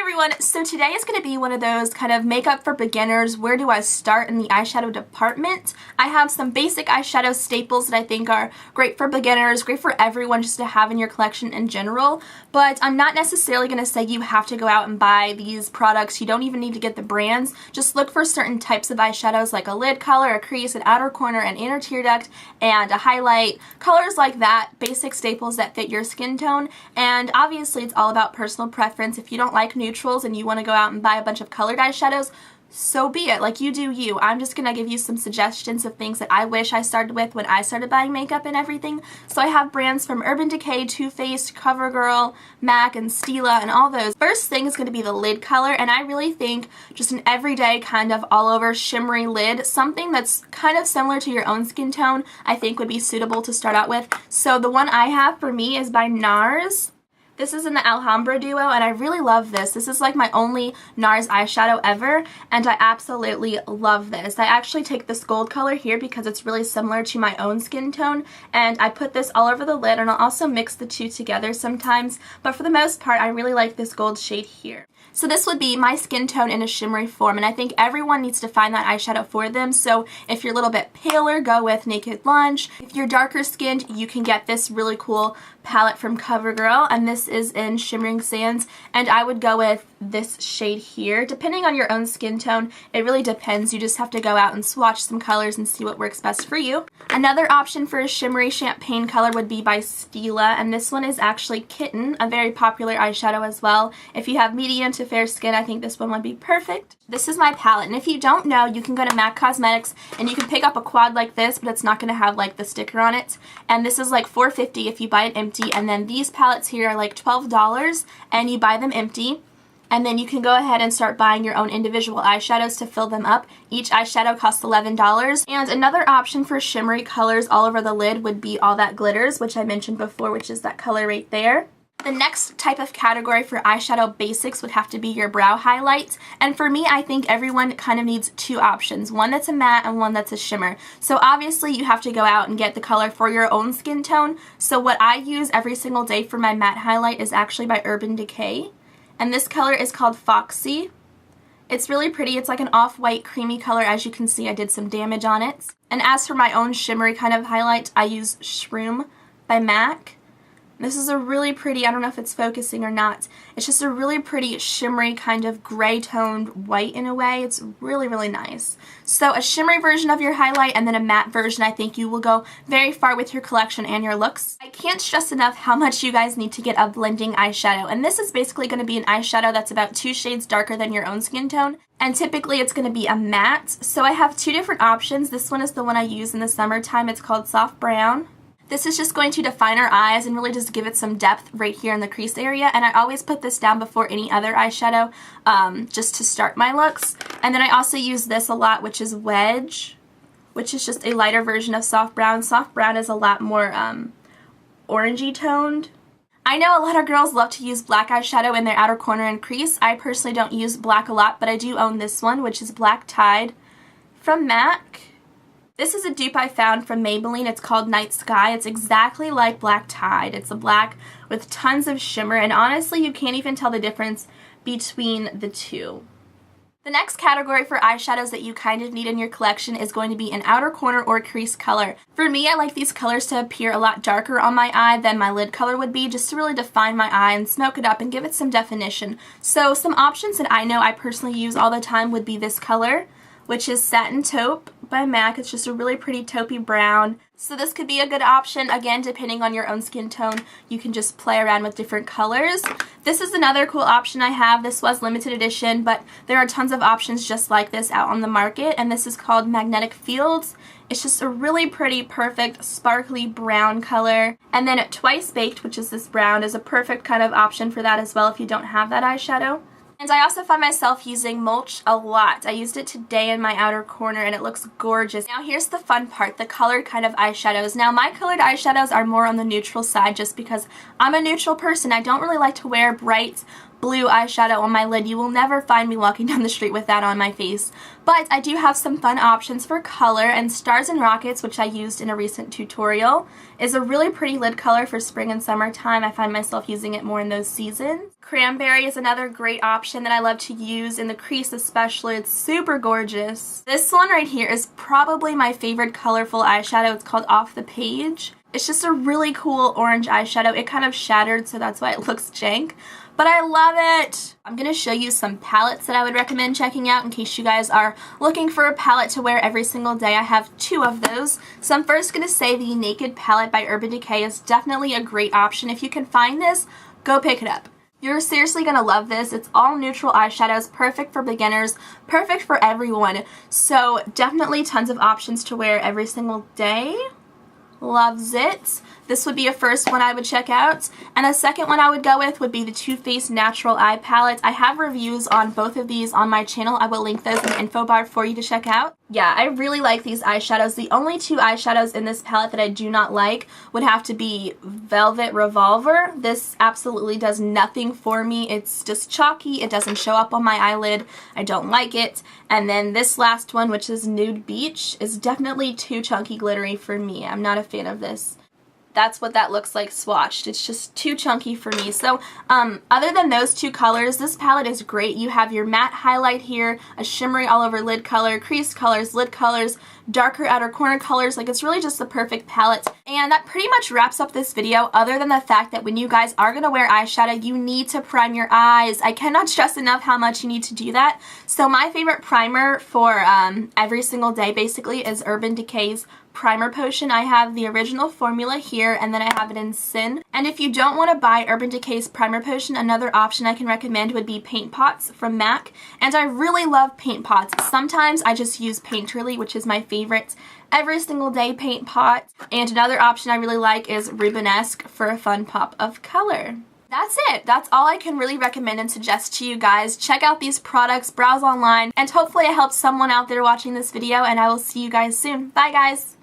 Hey everyone, so today is going to be one of those kind of makeup for beginners, where do I start in the eyeshadow department. I have some basic eyeshadow staples that I think are great for beginners, great for everyone just to have in your collection in general, but I'm not necessarily going to say you have to go out and buy these products. You don't even need to get the brands. Just look for certain types of eyeshadows like a lid color, a crease, an outer corner, an inner tear duct, and a highlight. Colors like that, basic staples that fit your skin tone, and obviously it's all about personal preference. If you don't like neutrals and you want to go out and buy a bunch of colored eyeshadows, so be it. Like, you do you. I'm just going to give you some suggestions of things that I wish I started with when I started buying makeup and everything. So I have brands from Urban Decay, Too Faced, CoverGirl, MAC, and Stila, and all those. First thing is going to be the lid color, and I really think just an everyday kind of all over shimmery lid, something that's kind of similar to your own skin tone, I think would be suitable to start out with. So the one I have for me is by NARS. This is in the Alhambra duo, and I really love this. This is like my only NARS eyeshadow ever, and I absolutely love this. I actually take this gold color here because it's really similar to my own skin tone, and I put this all over the lid, and I'll also mix the two together sometimes, but for the most part, I really like this gold shade here. So this would be my skin tone in a shimmery form, and I think everyone needs to find that eyeshadow for them. So if you're a little bit paler, go with Naked Lunch. If you're darker skinned, you can get this really cool palette from CoverGirl, and this is in Shimmering Sands, and I would go with this shade here. Depending on your own skin tone, it really depends. You just have to go out and swatch some colors and see what works best for you. Another option for a shimmery champagne color would be by Stila, and this one is actually Kitten, a very popular eyeshadow as well. If you have medium to fair skin, I think this one would be perfect. This is my palette, and if you don't know, you can go to MAC Cosmetics and you can pick up a quad like this, but it's not going to have like the sticker on it, and this is like $4.50 if you buy it empty, and then these palettes here are like $12 and you buy them empty. And then you can go ahead and start buying your own individual eyeshadows to fill them up. Each eyeshadow costs $11. And another option for shimmery colors all over the lid would be All That Glitters, which I mentioned before, which is that color right there. The next type of category for eyeshadow basics would have to be your brow highlights. And for me, I think everyone kind of needs two options. One that's a matte and one that's a shimmer. So obviously you have to go out and get the color for your own skin tone. So what I use every single day for my matte highlight is actually by Urban Decay. And this color is called Foxy. It's really pretty. It's like an off-white creamy color. As you can see, I did some damage on it. And as for my own shimmery kind of highlight, I use Shroom by MAC. This is a really pretty, I don't know if it's focusing or not, it's just a really pretty shimmery kind of gray toned white in a way. It's really, really nice. So a shimmery version of your highlight and then a matte version, I think you will go very far with your collection and your looks. I can't stress enough how much you guys need to get a blending eyeshadow, and this is basically going to be an eyeshadow that's about 2 shades darker than your own skin tone. And typically it's going to be a matte. So I have 2 different options. This one is the one I use in the summertime. It's called Soft Brown. This is just going to define our eyes and really just give it some depth right here in the crease area, and I always put this down before any other eyeshadow just to start my looks. And then I also use this a lot, which is Wedge, which is just a lighter version of Soft Brown. Soft Brown is a lot more orangey toned. I know a lot of girls love to use black eyeshadow in their outer corner and crease. I personally don't use black a lot, but I do own this one, which is Black Tide from MAC. This is a dupe I found from Maybelline. It's called Night Sky. It's exactly like Black Tide. It's a black with tons of shimmer, and honestly, you can't even tell the difference between the two. The next category for eyeshadows that you kind of need in your collection is going to be an outer corner or crease color. For me, I like these colors to appear a lot darker on my eye than my lid color would be, just to really define my eye and smoke it up and give it some definition. So some options that I know I personally use all the time would be this color, which is Satin Taupe by MAC. It's just a really pretty taupey brown. So this could be a good option. Again, depending on your own skin tone, you can just play around with different colors. This is another cool option I have. This was limited edition, but there are tons of options just like this out on the market, and this is called Magnetic Fields. It's just a really pretty, perfect, sparkly brown color. And then Twice Baked, which is this brown, is a perfect kind of option for that as well if you don't have that eyeshadow. And I also find myself using Mulch a lot. I used it today in my outer corner and it looks gorgeous. Now here's the fun part, the colored kind of eyeshadows. Now my colored eyeshadows are more on the neutral side just because I'm a neutral person. I don't really like to wear bright blue eyeshadow on my lid. You will never find me walking down the street with that on my face. But I do have some fun options for color, and Stars and Rockets, which I used in a recent tutorial, is a really pretty lid color for spring and summertime. I find myself using it more in those seasons. Cranberry is another great option that I love to use in the crease especially. It's super gorgeous. This one right here is probably my favorite colorful eyeshadow. It's called Off the Page. It's just a really cool orange eyeshadow. It kind of shattered, so that's why it looks jank, but I love it. I'm going to show you some palettes that I would recommend checking out in case you guys are looking for a palette to wear every single day. I have two of those. So I'm first going to say the Naked palette by Urban Decay is definitely a great option. If you can find this, go pick it up. You're seriously going to love this. It's all neutral eyeshadows, perfect for beginners, perfect for everyone. So definitely tons of options to wear every single day. Loves it. This would be a first one I would check out. And a second one I would go with would be the Too Faced Natural Eye Palette. I have reviews on both of these on my channel. I will link those in the info bar for you to check out. Yeah, I really like these eyeshadows. The only two eyeshadows in this palette that I do not like would have to be Velvet Revolver. This absolutely does nothing for me. It's just chalky. It doesn't show up on my eyelid. I don't like it. And then this last one, which is Nude Beach, is definitely too chunky glittery for me. I'm not a fan of this. That's what that looks like swatched. It's just too chunky for me. So other than those two colors, this palette is great. You have your matte highlight here, a shimmery all over lid color, crease colors, lid colors, darker outer corner colors. Like, it's really just the perfect palette. And that pretty much wraps up this video, other than the fact that when you guys are going to wear eyeshadow, you need to prime your eyes. I cannot stress enough how much you need to do that. So my favorite primer for every single day basically is Urban Decay's Primer Potion. I have the original formula here, and then I have it in Sin. And if you don't want to buy Urban Decay's Primer Potion, another option I can recommend would be Paint Pots from MAC. And I really love paint pots. Sometimes I just use Painterly, which is my favorite every single day paint pot. And another option I really like is Rubenesque for a fun pop of color. That's it. That's all I can really recommend and suggest to you guys. Check out these products, browse online, and hopefully I helped someone out there watching this video, and I will see you guys soon. Bye, guys!